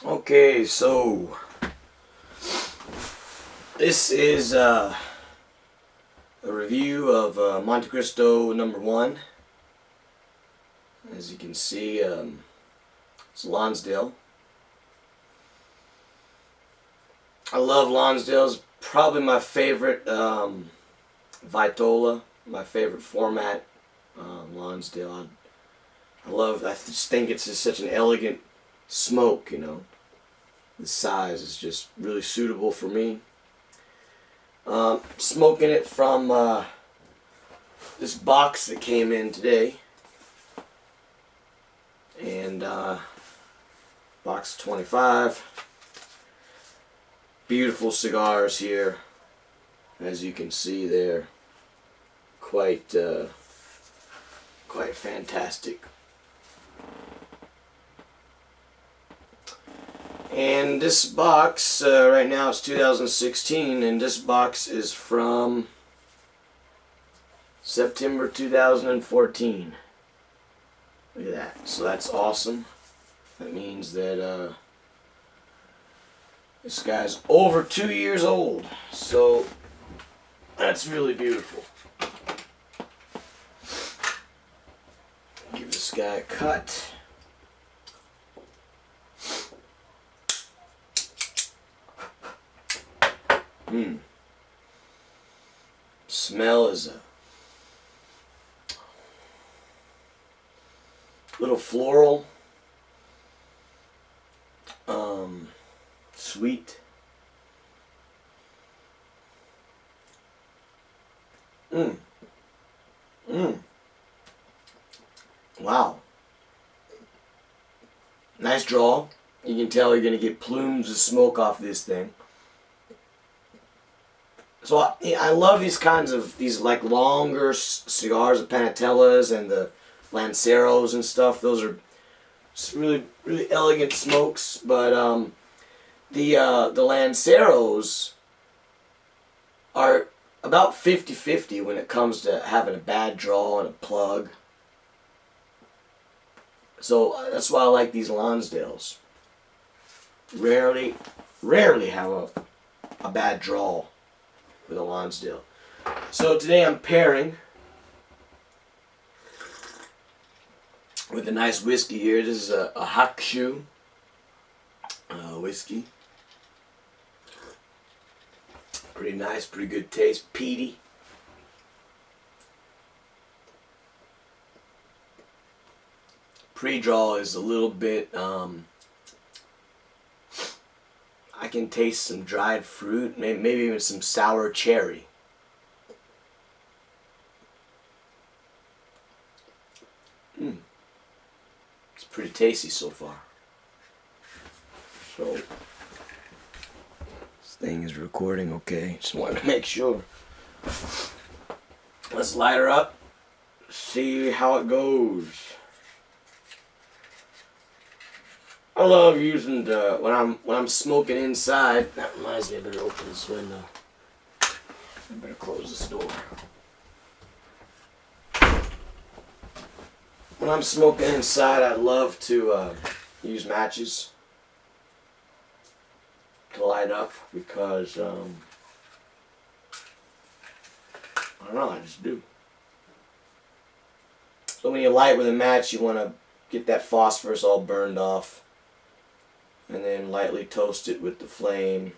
Okay, so this is a review of Montecristo #1. As you can see, it's Lonsdale. I love Lonsdale's. Probably my favorite Vitola, my favorite format. Lonsdale. I just think it's just such an elegant smoke, you know. The size is just really suitable for me. Smoking it from this box that came in today. And box 25. Beautiful cigars here. As you can see, they're quite fantastic. And this box, right now it's 2016, and this box is from September 2014. Look at that. So that's awesome. That means that this guy's over 2 years old. So that's really beautiful. Give this guy a cut. Smell is a little floral, sweet. Wow. Nice draw. You can tell you're gonna get plumes of smoke off this thing. So I love these kinds of like longer cigars, the Panatellas and the Lanceros and stuff. Those are really elegant smokes. But the Lanceros are about 50-50 when it comes to having a bad draw and a plug. So that's why I like these Lonsdales. Rarely have a bad draw with a Lonsdale. So today I'm pairing with a nice whiskey here. This is a Hakushu whiskey. Pretty nice, pretty good taste, peaty. Pre-draw is a little bit, I can taste some dried fruit, maybe even some sour cherry. It's pretty tasty so far. So, this thing is recording okay. Just wanted to make sure. Let's light her up, see how it goes. I love using the when I'm smoking inside. That reminds me, I better open this window. I better close this door. When I'm smoking inside, I love to use matches to light up because I don't know, I just do. So when you light with a match, you want to get that phosphorus all burned off. And then lightly toast it with the flame.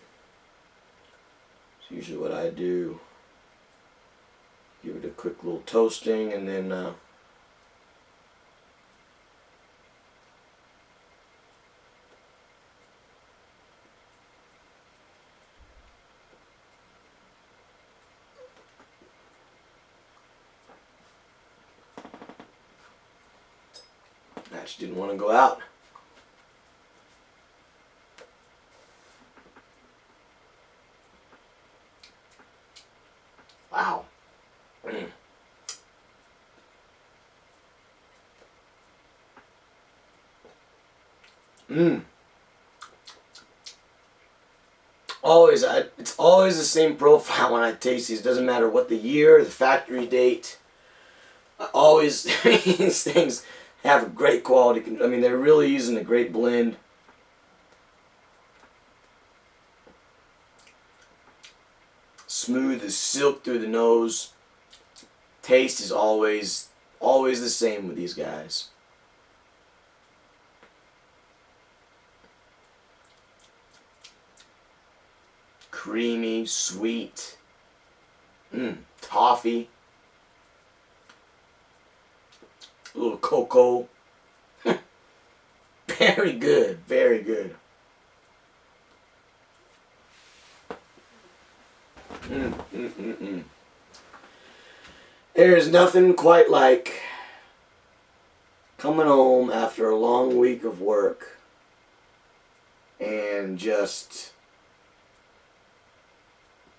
That's usually what I do. Give it a quick little toasting and then match didn't want to go out. Wow. It's always the same profile when I taste these. Doesn't matter what the year, the factory date. Always, these things have great quality. I mean, they're really using a great blend. Smooth as silk through the nose. Taste is always the same with these guys. Creamy, sweet, toffee, a little cocoa. Very good, very good. There is nothing quite like coming home after a long week of work and just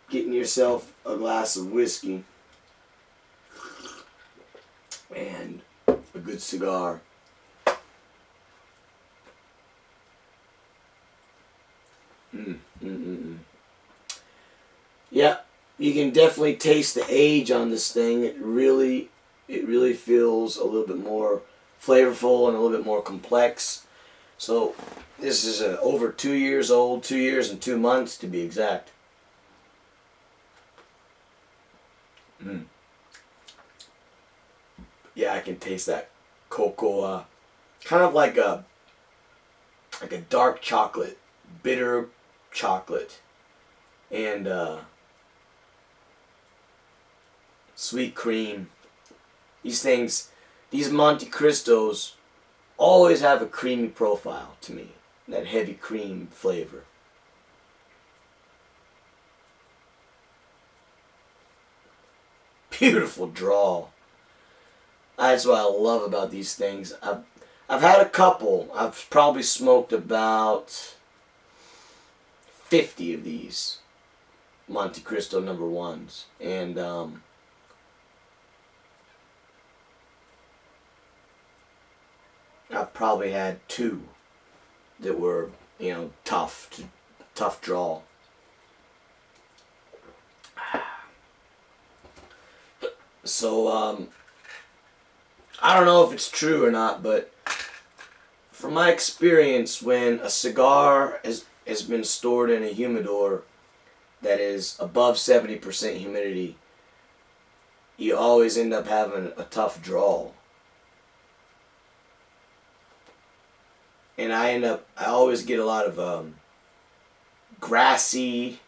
getting yourself a glass of whiskey and a good cigar. Yeah, you can definitely taste the age on this thing. It really feels a little bit more flavorful and a little bit more complex. So this is over 2 years old, 2 years and 2 months to be exact. Yeah, I can taste that cocoa, kind of like a dark chocolate, bitter chocolate, and sweet cream. These things, these Montecristos, always have a creamy profile to me. That heavy cream flavor. Beautiful draw. That's what I love about these things. I've had a couple. I've probably smoked about 50 of these Montecristo number ones, and I've probably had 2 that were, tough draw. So I don't know if it's true or not, but from my experience, when a cigar has been stored in a humidor that is above 70% humidity, you always end up having a tough draw. And I always get a lot of grassy,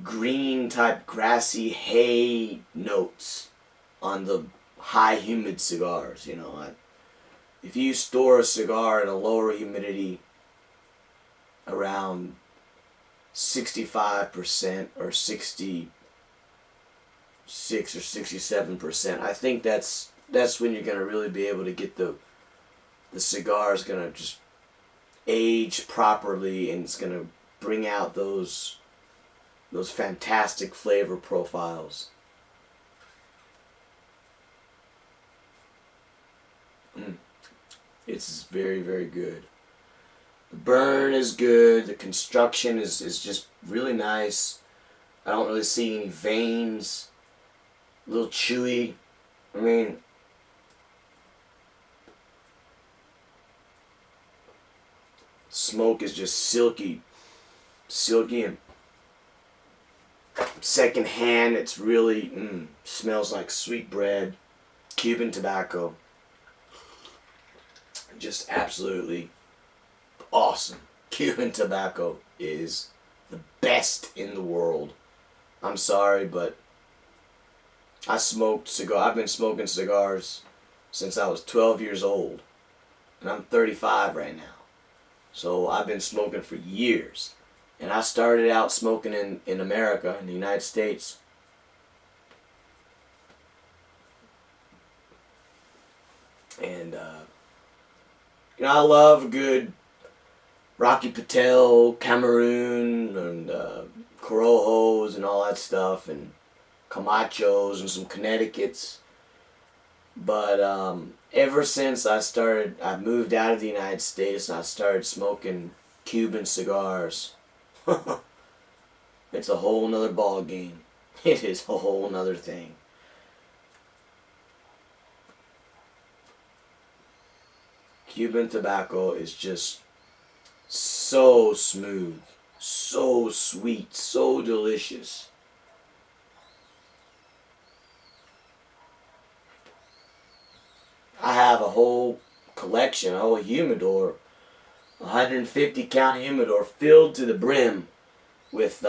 green type grassy hay notes on the high humid cigars. If you store a cigar at a lower humidity around 65% or 66 or 67%, I think that's when you're going to really be able to get the cigar is going to just age properly, and it's going to bring out those fantastic flavor profiles. It's very, very good. The burn is good. The construction is just really nice. I don't really see any veins. A little chewy. I mean, smoke is just silky and second hand. It's really smells like sweet bread, Cuban tobacco. Just absolutely awesome. Cuban tobacco is the best in the world. I'm sorry, but I've been smoking cigars since I was 12 years old, and I'm 35 right now. So I've been smoking for years. And I started out smoking in America, in the United States. And, I love a good Rocky Patel, Cameroon, and Corojos and all that stuff, and Camachos and some Connecticut's. But ever since I moved out of the United States and I started smoking Cuban cigars, it's a whole nother ball game. It is a whole nother thing. Cuban tobacco is just so smooth, so sweet, so delicious. I have a whole collection, a whole humidor, 150 count humidor filled to the brim with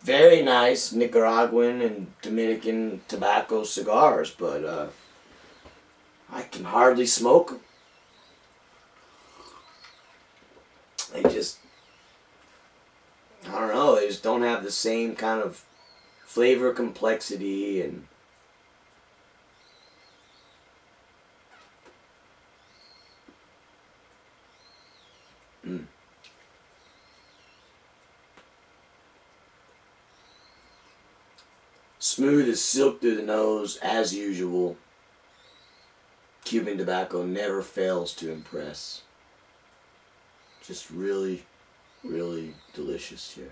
very nice Nicaraguan and Dominican tobacco cigars, but I can hardly smoke them. They just, I don't know, they just don't have the same kind of flavor complexity and smooth as silk through the nose as usual. Cuban tobacco never fails to impress. Just really, really delicious here.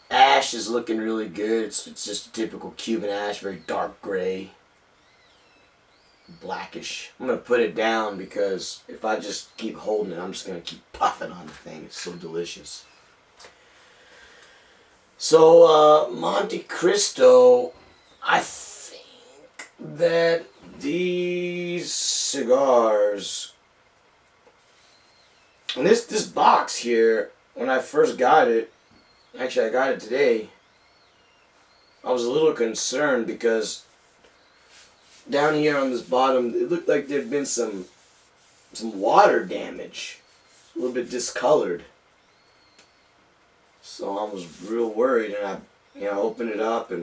Ash is looking really good. It's just a typical Cuban ash, very dark gray, blackish. I'm going to put it down because if I just keep holding it, I'm just going to keep puffing on the thing. It's so delicious. So, Montecristo, I think that these cigars, and this box here, when I first got it, actually I got it today, I was a little concerned because down here on this bottom, it looked like there'd been some water damage, a little bit discolored. So I was real worried, and I opened it up and